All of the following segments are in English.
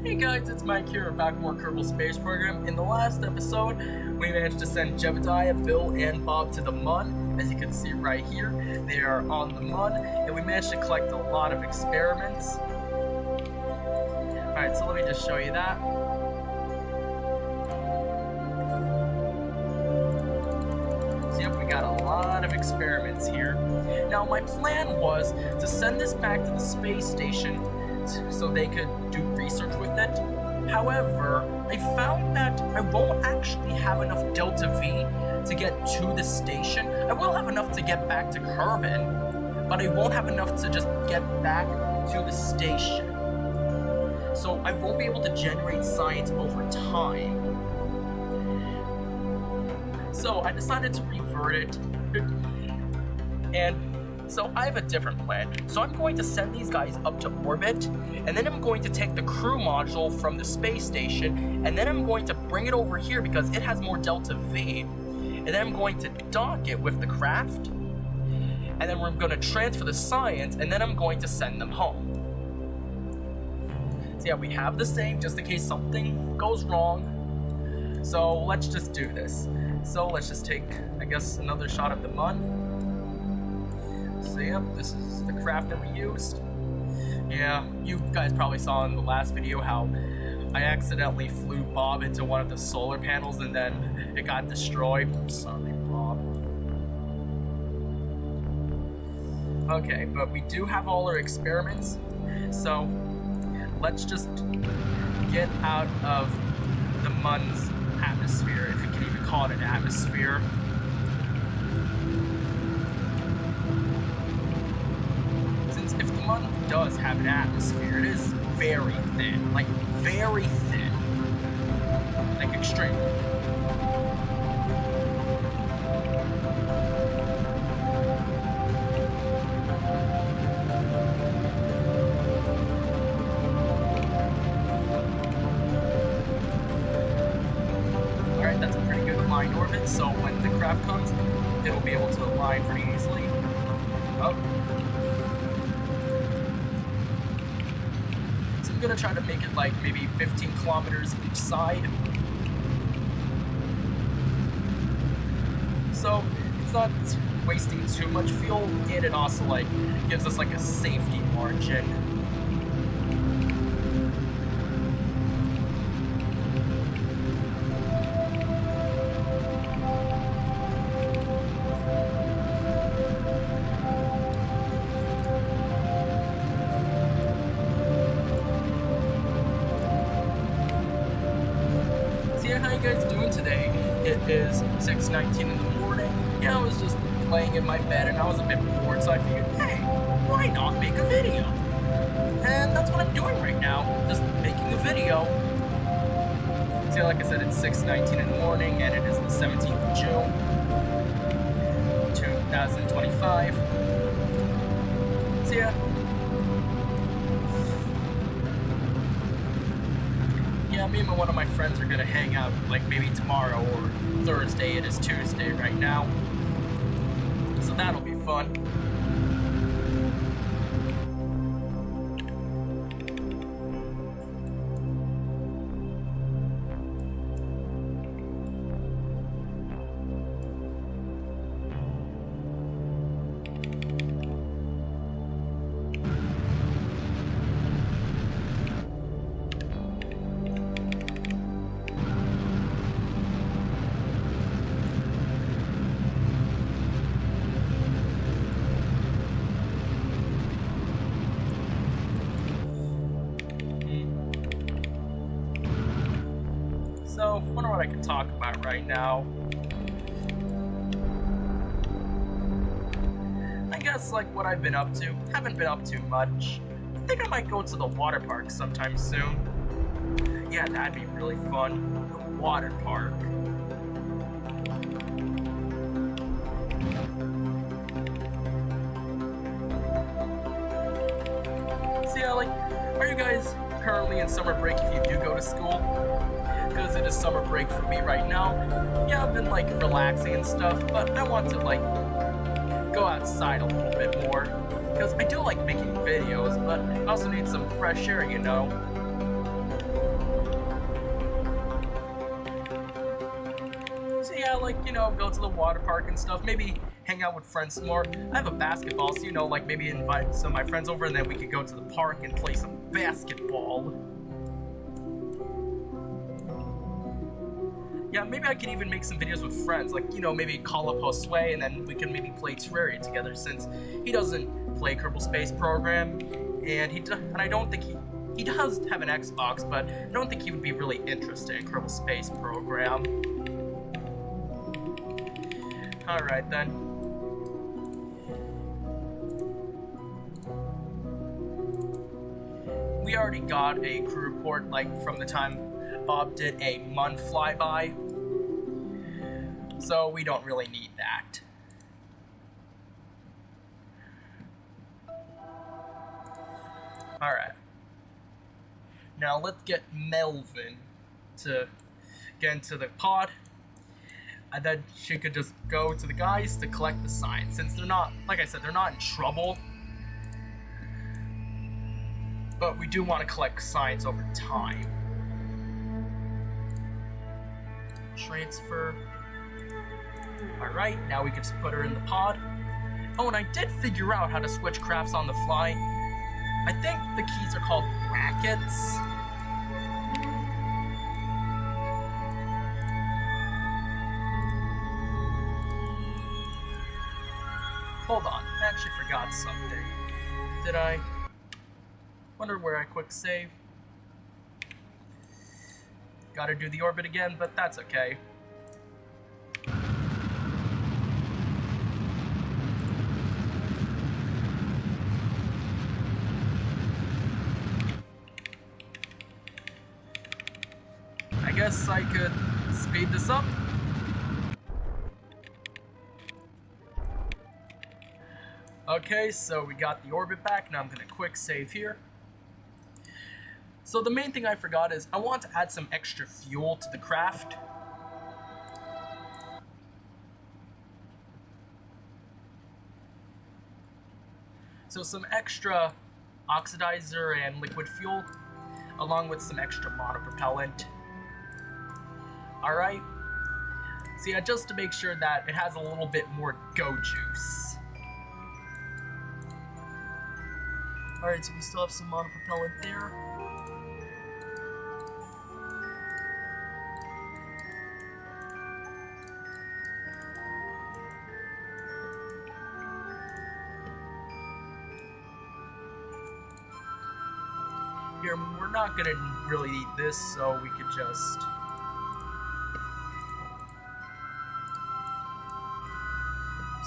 Hey guys, it's Mike here, back with more Kerbal Space Program. In the last episode, we managed to send Jebediah, Bill, and Bob to the Mun. As you can see right here, they are on the Mun, and we managed to collect a lot of experiments. Alright, so let me just show you that. So yep, we got a lot of experiments here. Now my plan was to send this back to the space station so they could do research with it. However, I found that I won't actually have enough Delta V to get to the station. I will have enough to get back to Kerbal, but I won't have enough to just get back to the station. So I won't be able to generate science over time. So I decided to revert it, and so I have a different plan. So I'm going to send these guys up to orbit, and then I'm going to take the crew module from the space station, and then I'm going to bring it over here because it has more Delta V, and then I'm going to dock it with the craft, and then we're going to transfer the science, and then I'm going to send them home. So yeah, we have the same just in case something goes wrong. So let's just do this. So let's just take, I guess, another shot of the Mun. So yep, this is the craft that we used. Yeah, you guys probably saw in the last video how I accidentally flew Bob into one of the solar panels and then it got destroyed. Sorry, Bob. Okay, but we do have all our experiments, so let's just get out of the Mun's atmosphere, if you can even call it an atmosphere. If the Mun does have an atmosphere, it is very thin, like very thin, like extremely. Alright, that's a pretty good aligned orbit, so when the craft comes, it'll be able to align pretty easily. Oh. I'm gonna try to make it like maybe 15 kilometers each side. So it's not wasting too much fuel, and it also like gives us like a safety margin. How you guys doing today? It is 6:19 in the morning. Yeah, I was just laying in my bed and I was a bit bored, so I figured, hey, why not make a video? And that's what I'm doing right now, just making a video. See, like I said, it's 6:19 in the morning and it is the 17th of June, 2025. So yeah. Yeah, me and one of my friends are gonna hang out like maybe tomorrow or Thursday. It is Tuesday right now, so that'll be fun. So, I wonder what I can talk about right now. I guess, like, what I've been up to. Haven't been up to much. I think I might go to the water park sometime soon. Yeah, that'd be really fun. The water park. So yeah, like, are you guys currently in summer break if you do go to school? Because it is summer break for me right now. Yeah, I've been like relaxing and stuff, but I want to like go outside a little bit more. Because I do like making videos, but I also need some fresh air, you know. like, you know, go to the water park and stuff. Maybe hang out with friends some more. I have a basketball, so, you know, like maybe invite some of my friends over and then we could go to the park and play some basketball. Yeah, maybe I could even make some videos with friends, like, you know, maybe call up Josue and then we can maybe play Terraria together since he doesn't play Kerbal Space Program and I don't think he does have an Xbox, but I don't think he would be really interested in Kerbal Space Program. Alright then. We already got a crew report, like, from the time Bob did a month flyby. So we don't really need that. Alright. Now let's get Melvan to get into the pod. And then she could just go to the guys to collect the signs. Since they're not, like I said, they're not in trouble. But we do want to collect signs over time. Transfer. Alright, now we can just put her in the pod. Oh, and I did figure out how to switch crafts on the fly. I think the keys are called brackets. Hold on, I actually forgot something. Did I? Wonder where I quick save. Gotta do the orbit again, but that's okay. I guess I could speed this up. Okay, so we got the orbit back. Now I'm gonna quick save here. So the main thing I forgot is I want to add some extra fuel to the craft. So some extra oxidizer and liquid fuel, along with some extra monopropellant. Alright. So yeah, just to make sure that it has a little bit more go juice. Alright, so we still have some monopropellant there. Here, we're not gonna really need this, so we could just...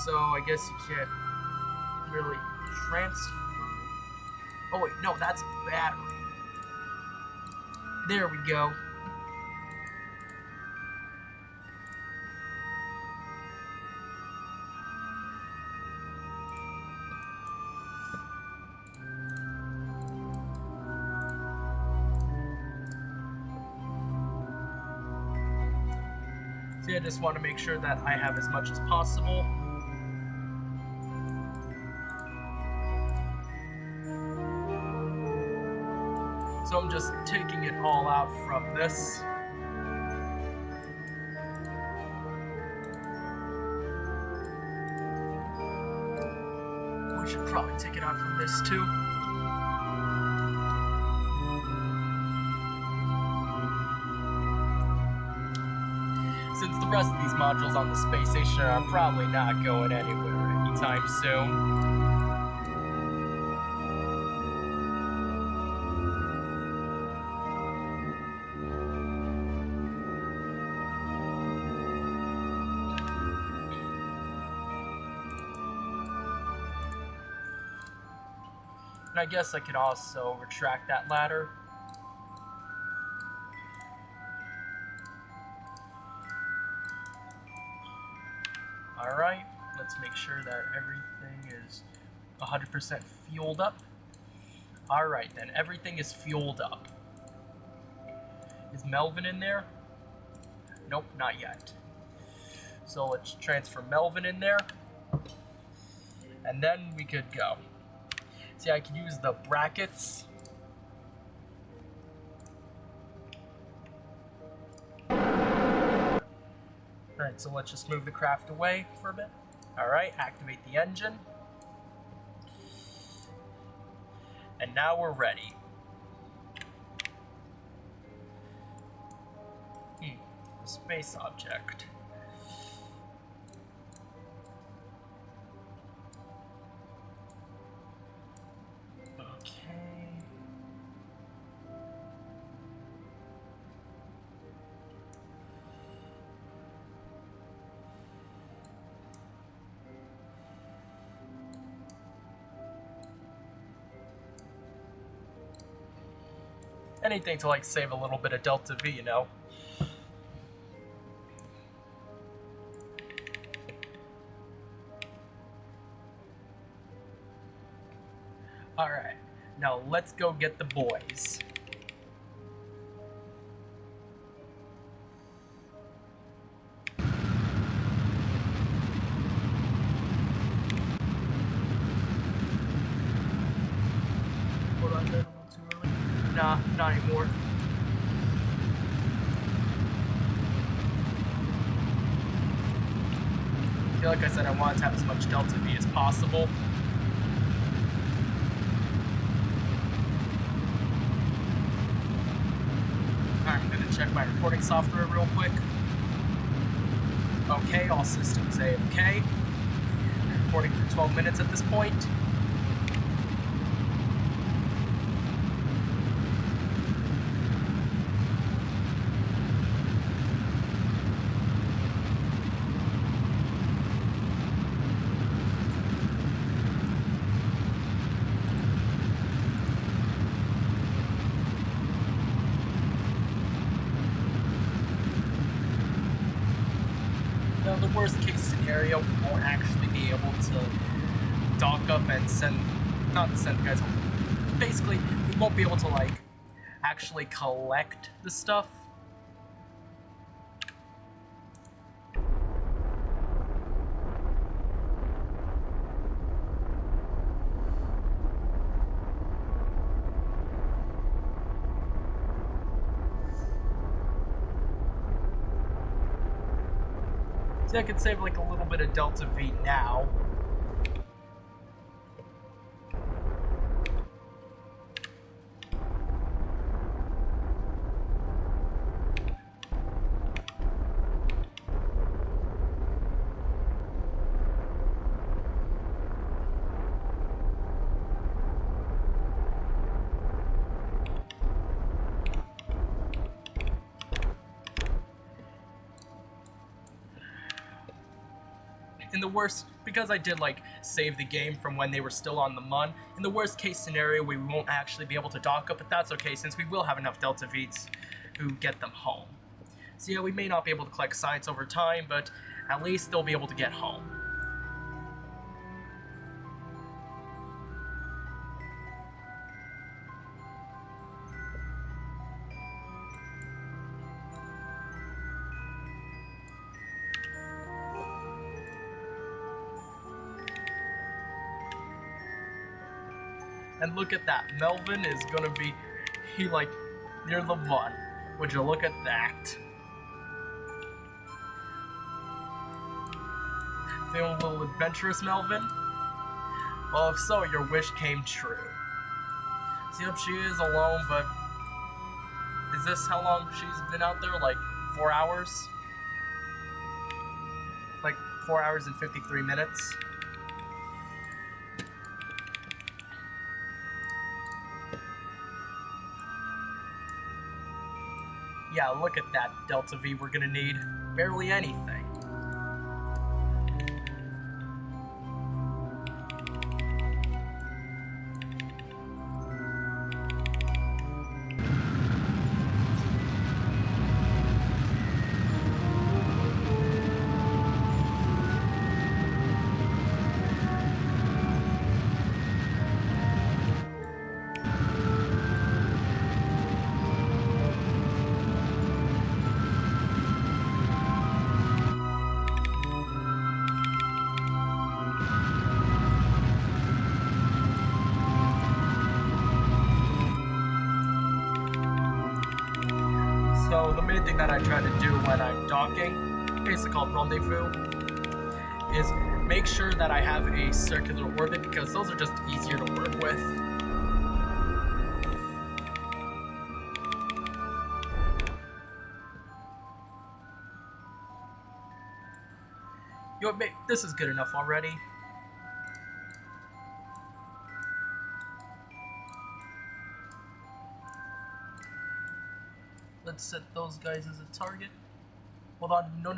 So I guess you can't really transfer. Oh wait, no, that's a battery. There we go. So yeah, I just want to make sure that I have as much as possible. So I'm just taking it all out from this. We should probably take it out from this too. Since the rest of these modules on the space station are probably not going anywhere anytime soon. And I guess I could also retract that ladder. Alright, let's make sure that everything is 100% fueled up. Alright then, everything is fueled up. Is Melvan in there? Nope, not yet. So let's transfer Melvan in there. And then we could go. See, I can use the brackets. Alright, so let's just move the craft away for a bit. Alright, activate the engine. And now we're ready. A space object. Okay. Anything to like save a little bit of Delta V, you know? Alright, now let's go get the boys. Hold on, a little too early. Nah, not anymore. See, like I said, I wanted to have as much Delta V as possible. I'm gonna check my recording software real quick. Okay, all systems A-OK. Recording for 12 minutes at this point. Now, the worst case scenario, we won't actually be able to dock up and not send the guys home. Basically, we won't be able to, like, actually collect the stuff. I could save like a little bit of Delta V now. In the worst, because I did like save the game from when they were still on the Mun, in the worst case scenario we won't actually be able to dock up, but that's okay since we will have enough Delta V's to get them home. So yeah, we may not be able to collect science over time, but at least they'll be able to get home. And look at that, Melvan is gonna be, near the Mun. Would you look at that? Feeling a little adventurous, Melvan? Well, if so, your wish came true. See, she is alone, but is this how long she's been out there? Like 4 hours? Like 4 hours and 53 minutes? Yeah, look at that Delta V we're gonna need. Barely anything. So the main thing that I try to do when I'm docking basically called rendezvous, is make sure that I have a circular orbit because those are just easier to work with. You know, this is good enough already. Let's set those guys as a target. Hold on. No.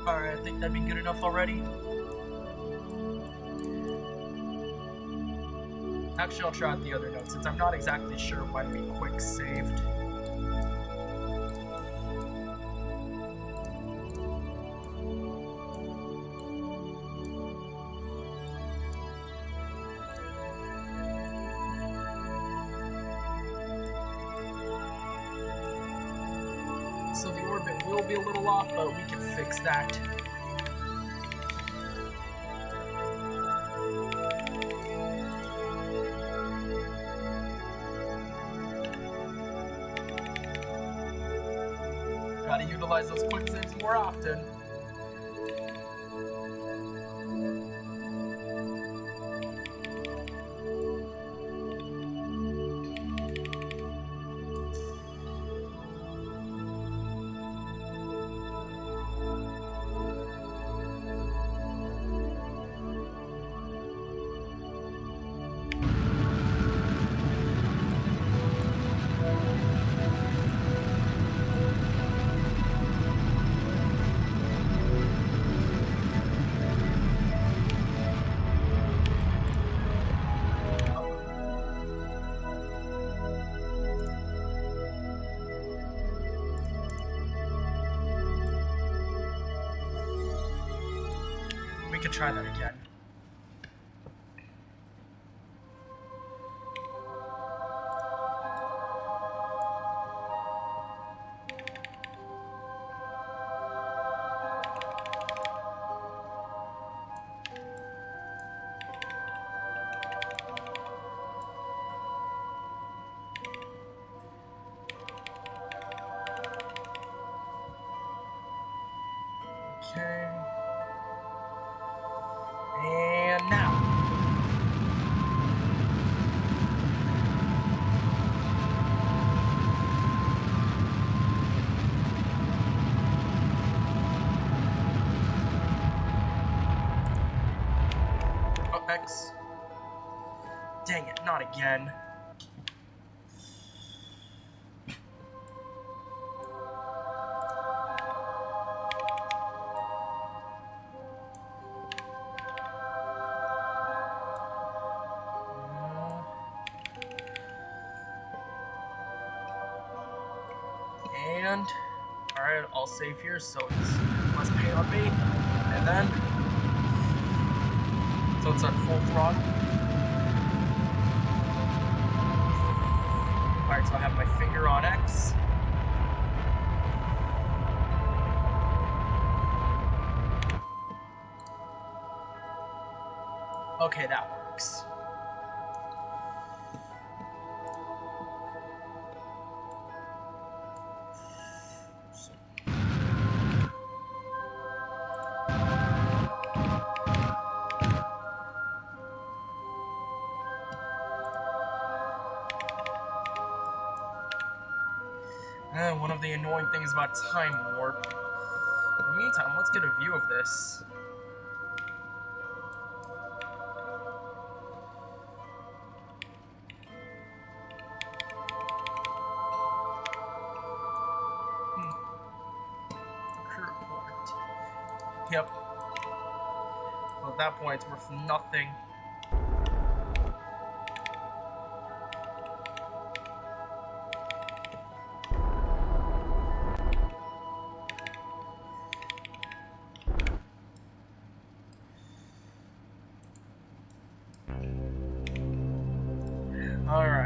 Alright, I think that'd be good enough already. Actually, I'll try out the other notes since I'm not exactly sure when we quick saved. So the orbit will be a little off, but we can fix that. Gotta utilize those quick saves more often. We could try that again. Okay. And now. Oh, X. Dang it, not again. And, alright, I'll save here, so it's less pain on me. And then, so it's at full throttle. Alright, so I have my finger on X. Okay, that works. One of the annoying things about time warp. In the meantime, let's get a view of this. Crew report. Yep. Well, at that point, it's worth nothing.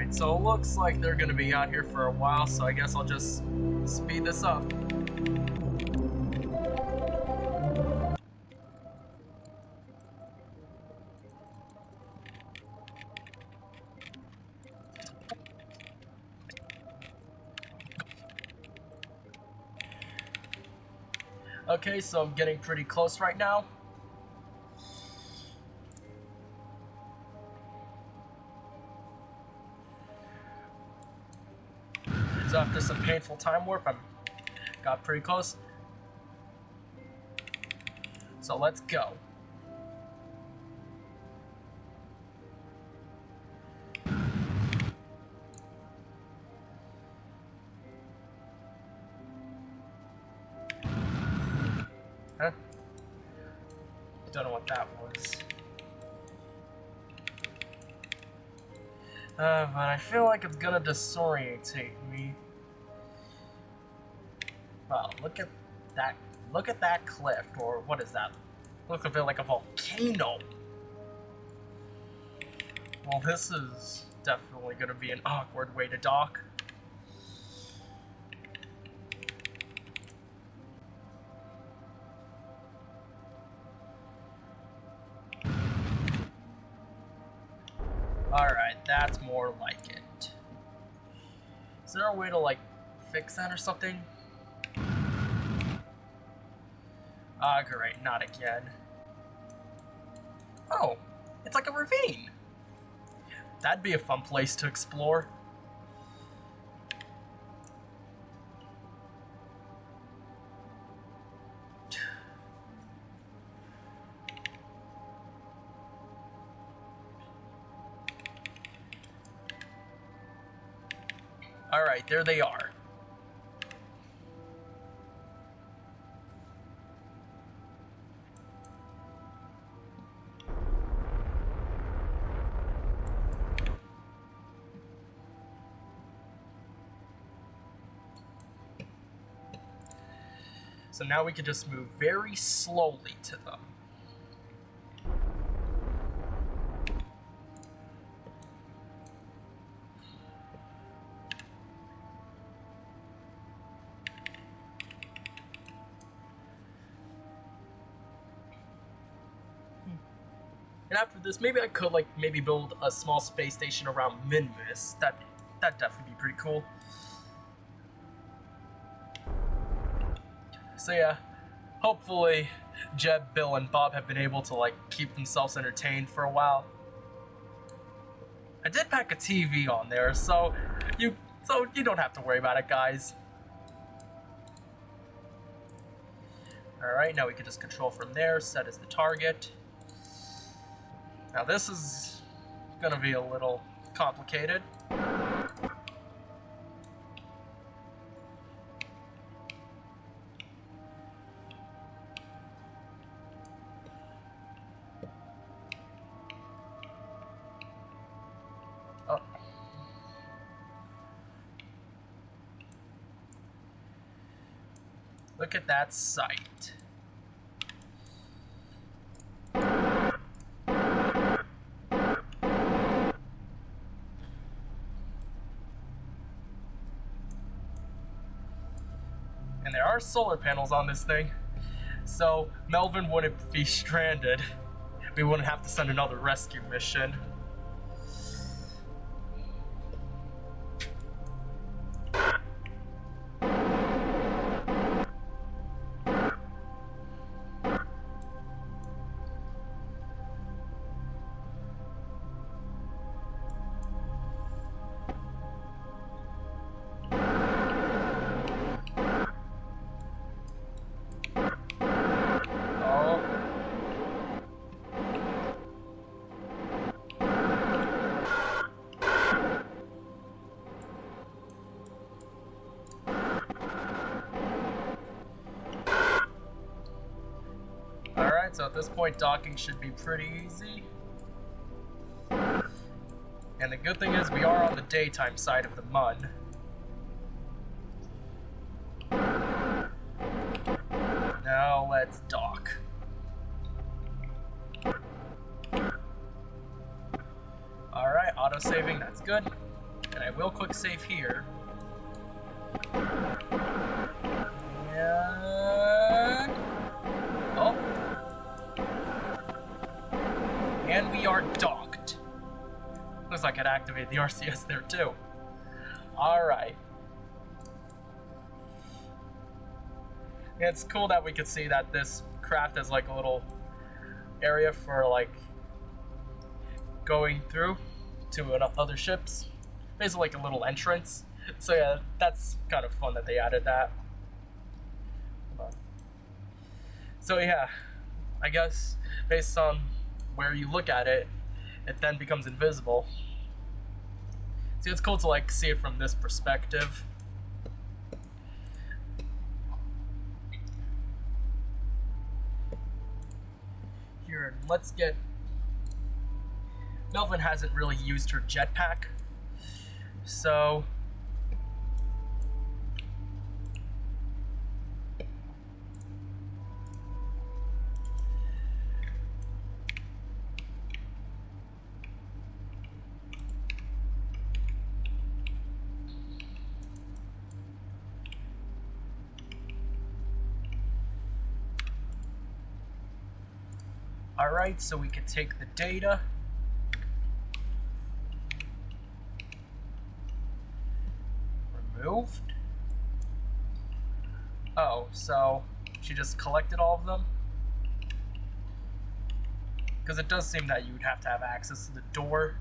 Alright, so it looks like they're gonna be out here for a while, so I guess I'll just speed this up. Okay, so I'm getting pretty close right now. So after some painful time warp, I got pretty close. So let's go. Huh? Don't know what that was. But I feel like it's gonna disorientate me. Wow, look at that. Look at that cliff, or what is that? Look a bit like a volcano. Well, this is definitely gonna be an awkward way to dock. Alright, that's more like it. Is there a way to, like, fix that or something? Ah, great, not again. Oh, it's like a ravine. That'd be a fun place to explore. Alright, there they are. So now we can just move very slowly to them. And after this, maybe I could maybe build a small space station around Minmus. That'd definitely be pretty cool. So yeah, hopefully Jeb, Bill, and Bob have been able to keep themselves entertained for a while. I did pack a TV on there, so you don't have to worry about it, guys. Alright, now we can just control from there, set as the target. Now this is gonna be a little complicated. Oh. Look at that sight. And there are solar panels on this thing, so Melvan wouldn't be stranded. We wouldn't have to send another rescue mission. Alright, so at this point docking should be pretty easy. And the good thing is we are on the daytime side of the MUN. Now let's dock. Alright, auto-saving, that's good. we'll quick save here. Oh. And we are docked. Looks like I'd activate the RCS there too. Alright. Yeah, it's cool that we could see that this craft has like a little area for like going through to other ships. Basically like a little entrance. So yeah, that's kind of fun that they added that. So yeah, I guess based on where you look at it, it then becomes invisible. See, it's cool to like see it from this perspective. Here, let's get... Melvan hasn't really used her jetpack, so... Alright, so we can take the data. Removed. Oh, so she just collected all of them? Because it does seem that you would have to have access to the door.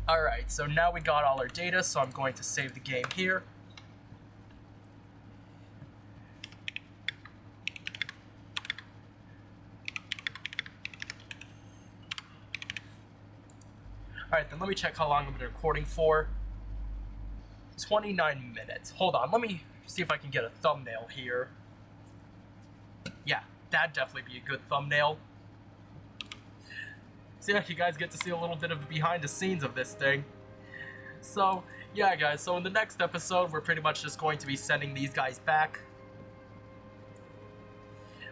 Alright, so now we got all our data, so I'm going to save the game here. Alright, then let me check how long I've been recording for. 29 minutes. Hold on, let me see if I can get a thumbnail here. Yeah, that'd definitely be a good thumbnail. So yeah, you guys get to see a little bit of behind the scenes of this thing. So, yeah guys, so in the next episode, we're pretty much just going to be sending these guys back.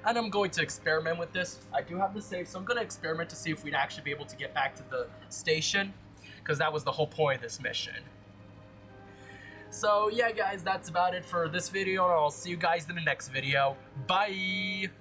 And I'm going to experiment with this. I do have the save, so I'm going to experiment to see if we'd actually be able to get back to the station, because that was the whole point of this mission. So yeah guys, that's about it for this video, and I'll see you guys in the next video. Bye!